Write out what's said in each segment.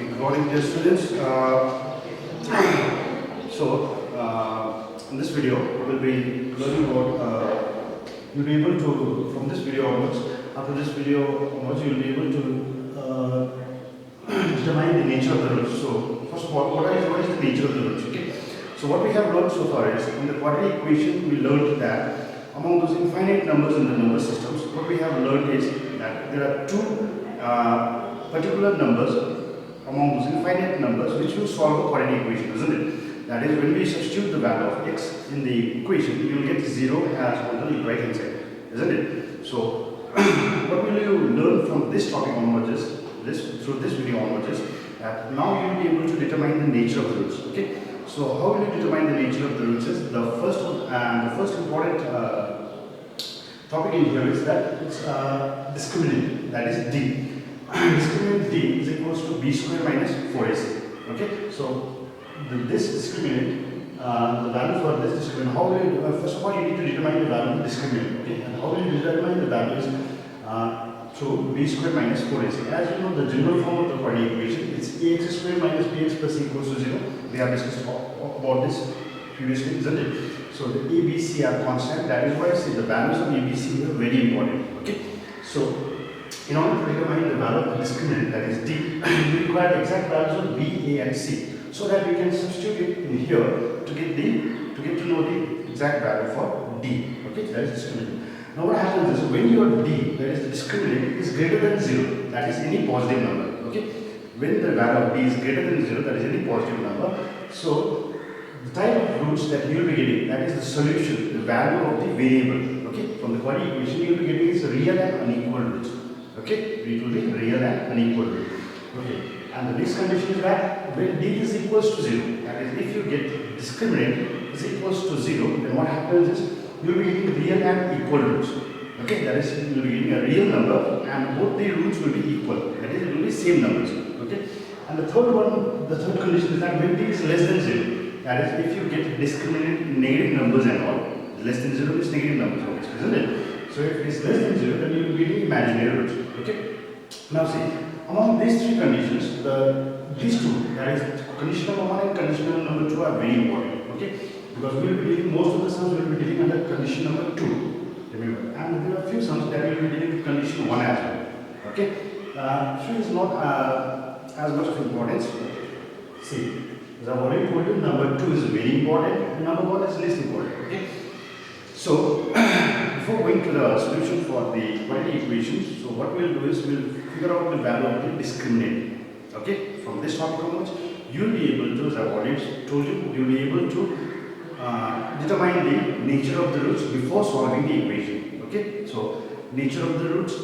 Good morning, dear students. In this video, we will be learning about, you'll be able to, from this video onwards, after this video onwards, you will be able to determine the nature of the roots. So, first of all, what is the nature of the roots? Okay. So, what we have learned so far is, in the quadratic equation, we learned that among those infinite numbers in the number systems, what we have learned is that there are two particular numbers among those infinite numbers which will solve a quadratic equation, isn't it? That is, when we substitute the value of x in the equation, you will get 0 as on the right hand side, isn't it? So, what will you learn from this topic onwards is, through this video onwards is, that now you will be able to determine the nature of the roots, okay? So, how will you determine the nature of the roots is, the first important topic in here is that it's discriminant, that is d. Discriminant d is equals to b square minus 4ac. Okay, so this discriminant, the value for this discriminant, how will you, first of all you need to determine the value of the discriminant. Okay, and how will you determine the value is through b square minus 4ac. As you know, the general form of the quadratic equation is ax square minus bx plus c equals to 0. We have discussed about this previously, isn't it? So the a, b, c are constant. That is why I say the values of a, b, c are very important. Okay, so in order to determine the value of the discriminant, that is d, we require the exact values of b, a, and c, so that we can substitute it in here to get to know the exact value for d. Okay, that is discriminant. Now what happens is, when your d, that is the discriminant, is greater than 0, that is any positive number. Okay, when the value of d is greater than 0, that is any positive number. So the type of roots that you will be getting, that is the solution, the value of the variable. Okay, from the quadratic equation you will be getting is real and unequal roots. Okay, it will be real and unequal root. Okay, and the next condition is that when d is equals to 0, that is, if you get discriminant is equals to 0, then what happens is you will be getting real and equal roots. Okay, that is, you will be getting a real number and both the roots will be equal. That is, it will be same numbers. Okay, and the third condition is that when d is less than 0, that is, if you get discriminant negative numbers and all, less than 0 is negative numbers, obviously, isn't it? So if it is less than 0, then you will be getting imaginary roots. Okay. Now see, among these three conditions, these two, that is condition number 1 and condition number 2, are very important. Okay, because we will be dealing, most of the sums we will be dealing under condition number 2. Remember, and there are a few sums that we will be dealing with condition 1 as well. Okay, 3 is not as much of importance. See, as I have already told you, number 2 is very important, and number 1 is least important. Okay. So, before going to the solution for the quadratic equations, so what we will do is we will figure out the value of the discriminant. Okay, from this topic onwards, you will be able to, as I have already told you, you will be able to determine the nature of the roots before solving the equation. Okay, so nature of the roots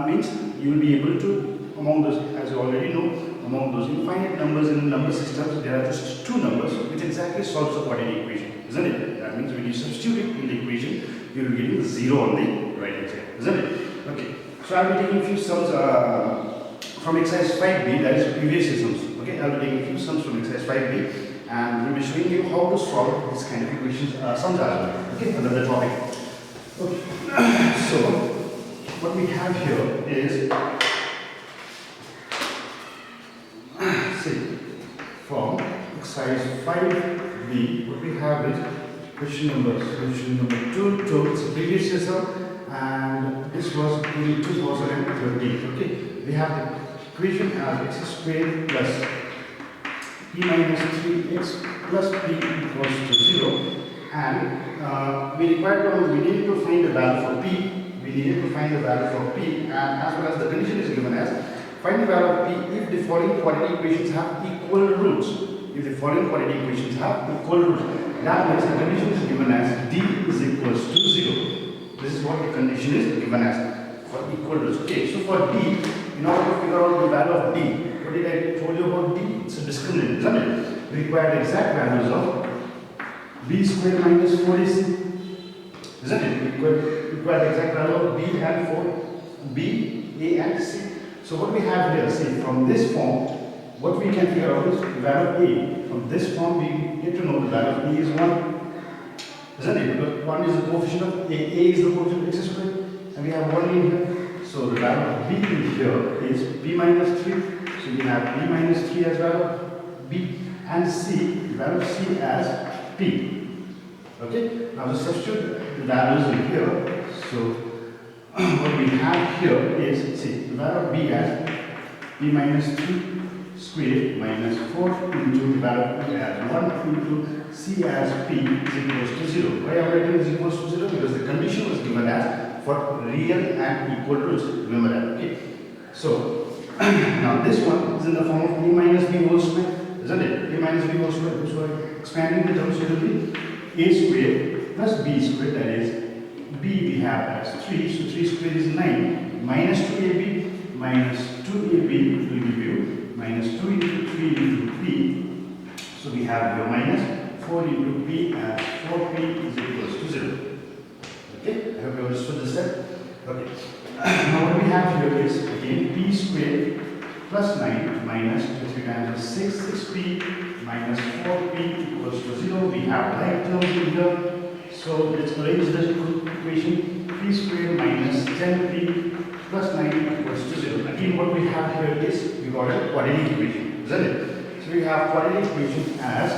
means you will be able to, among those, as you already know, among those infinite numbers in the number systems, there are just two numbers which exactly solves the quadratic equation, isn't it? That means when you substitute it in the equation, you will be getting 0 on the right hand side, isn't it? Okay, so I will be taking a few sums from exercise 5b, that is previous year sums. Okay, I will be taking a few sums from exercise 5b and we will be showing you how to solve this kind of equations, sums as well. Okay, another topic. Okay, so what we have here is, see, from exercise 5b, what we have is solution number 2 to its previous year sum, and this was in 2013. Okay, we have the equation as x squared plus p minus 3x plus p equals to 0, and we needed to find the value for p. We needed to find the value for p, and as well as the condition is given as find the value of p if the following quadratic equations have equal roots. If the following quadratic equations have equal roots, that means the condition is given as d is equals to 0. This is what the condition is given as for equal roots. Okay, so for d, in order to figure out the value of d, what did I told you about d? It's a discriminant, isn't it? We require the exact values of b square minus 4ac, isn't it? We require the exact value of b and 4, b, a and c. So what we have here, see, from this form, what we can figure out is the value of a. From this form, we get to know the value of a is 1, isn't it? Because 1 is the coefficient of a is the coefficient of x squared, and we have 1 in here. So the value of b in here is b minus 3. So we have b minus 3 as value of b, and c, value of c as p. Okay, now just substitute the values in here. So what we have here is, see, the value of b as b minus 3 squared minus 4 into the value of p as 1 into c as p is equals to 0. Why am I writing is equals to 0? Because the condition was given as for real and equal roots. Remember that, okay? So now this one is in the form of a minus b whole square, isn't it? A minus b whole square. So expanding the terms, it will be a squared plus b squared, that is b we have as 3, so 3 squared is 9, minus 2ab minus 2ab will give you minus 2 into 3 into p, so we have here minus 4 into p as 4p is equals to 0. Okay, I hope you understood this step. Okay, now what we have here is again p squared plus 9 minus 2 3 times 6, 6p minus 4p equals to 0. We have like terms in here. So let's arrange the equation. P squared minus 10p plus 9 equals to 0. Again, what we have here is we got a quadratic equation, isn't it? So we have quadratic equation as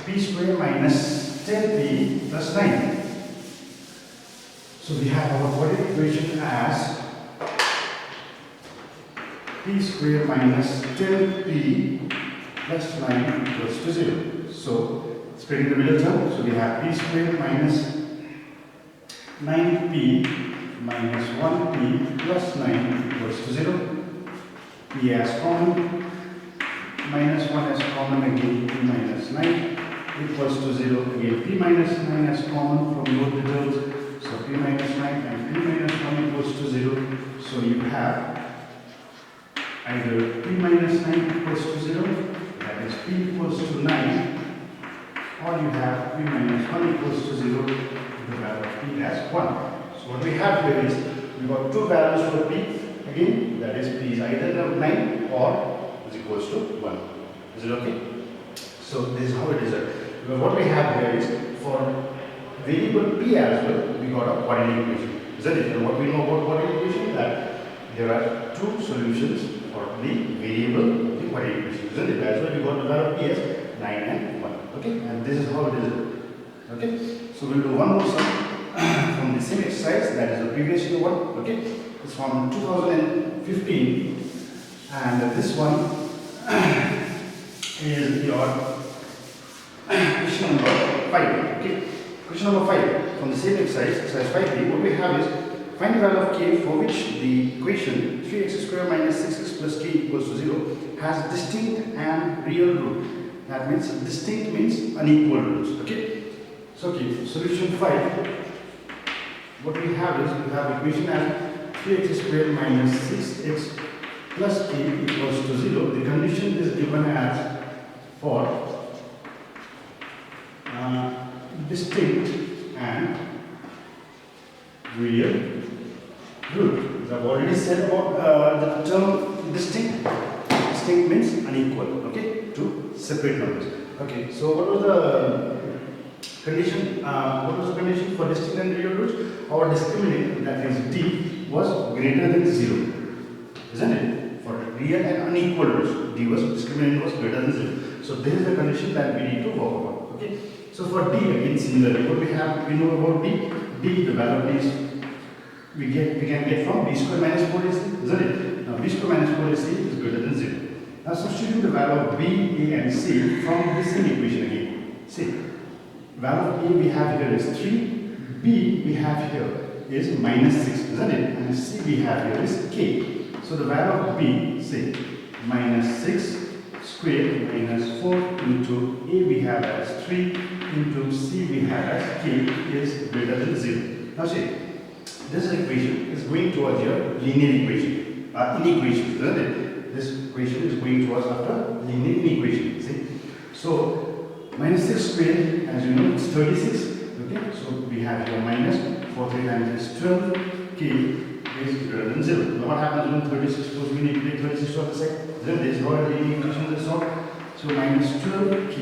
p squared minus 10p plus 9. So we have our quadratic equation as p squared minus 10p plus 9 equals to 0. So splitting the middle term, so we have p squared minus 9p minus 1p plus 9 equals to 0. P as common, minus 1 as common, again p minus 9 equals to 0. Again p minus 9 as common from both the terms, so p minus 9 and p minus 1 equals to 0. So you have either p minus 9 equals to 0, that is p equals to 9, or you have p minus 1 equals to 0, the value of p as 1. So what we have here is, we got two values for p, again that is p is either 9 or is equals to 1. Is it okay? So this is how it is. Because what we have here is, for variable p as well, we got a quadratic equation. Isn't it? And what we know about quadratic equation, that there are two solutions for the variable of the quadratic equation. Isn't it? That's why we got the value of p as 9 and 1. Okay, and this is how it is. Okay, so we'll do one more sum from the same exercise, that is the previous year one. Okay, it's from 2015, and this one is your question number 5. Okay, question number 5 from the same exercise, exercise 5b. What we have is, find the value of k for which the equation 3x square minus 6x plus k equals to 0 has distinct and real root. That means distinct means unequal roots. Okay. So okay, solution 5. What we have is, we have equation as 3x squared minus 6x plus k equals to 0. The condition is given as for distinct and real root. As I've already said about the term distinct. Distinct means unequal. Okay, two separate numbers. Okay, so what was the condition? What was the condition for distinct and real roots? Our discriminant, that is d, was greater than 0, isn't it? For real and unequal roots, d was discriminant was greater than 0. So this is the condition that we need to work upon. Okay. So for d, again similarly, what we know about d. D, the value of d is we can get from b square minus 4ac, isn't it? Now b square minus 4ac is greater than 0. Now substitute the value of b, a and c from the same equation again. See, value of a we have here is 3, b we have here is minus 6, isn't it? And c we have here is k. So the value of b, say, minus 6 squared minus 4 into a we have as 3 into c we have as k is greater than 0. Now see, this equation is going towards your linear equation, inequation, isn't it? This equation is going towards after linear inequation. See, so minus 6 squared, as you know, it's 36. Okay, so we have here minus 4 3 times is 12, k is greater than 0. Now what happens when 36 goes, we need to take 36 to the side. Then this is how the linear equation is solved. So minus 12k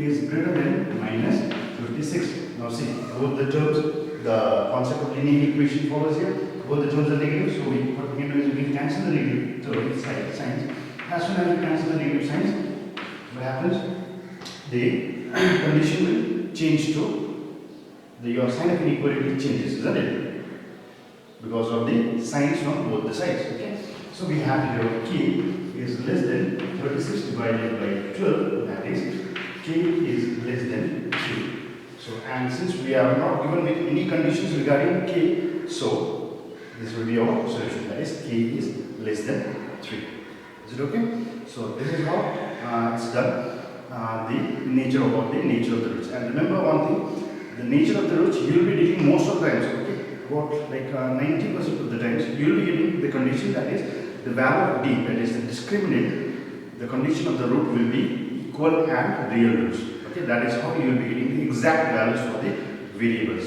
is greater than minus 56. Now see, both the terms the concept of linear equation follows here. Both the terms are negative, so what we can do is we can cancel the negative signs. As soon as we cancel the negative signs, what happens? The condition will change to your sign of inequality changes, isn't it? Because of the signs on both the sides. Okay. So we have here k is less than 36 divided by 12. That is k is less than 3. So, and since we are not given with any conditions regarding k, so this will be our solution. That is k is less than 3. Is it okay? So this is how it's done. The nature of the roots. And remember one thing: the nature of the roots you will be getting most of the times. Okay, about like 90% of the times you will be getting the condition, that is the value of d, that is the discriminant. The condition of the root will be equal and real roots. Okay, that is how you will be getting the exact values for the variables.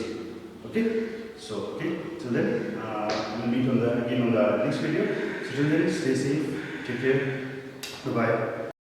Okay, so till then we'll meet again on the next video. So till then, stay safe, take care, bye bye.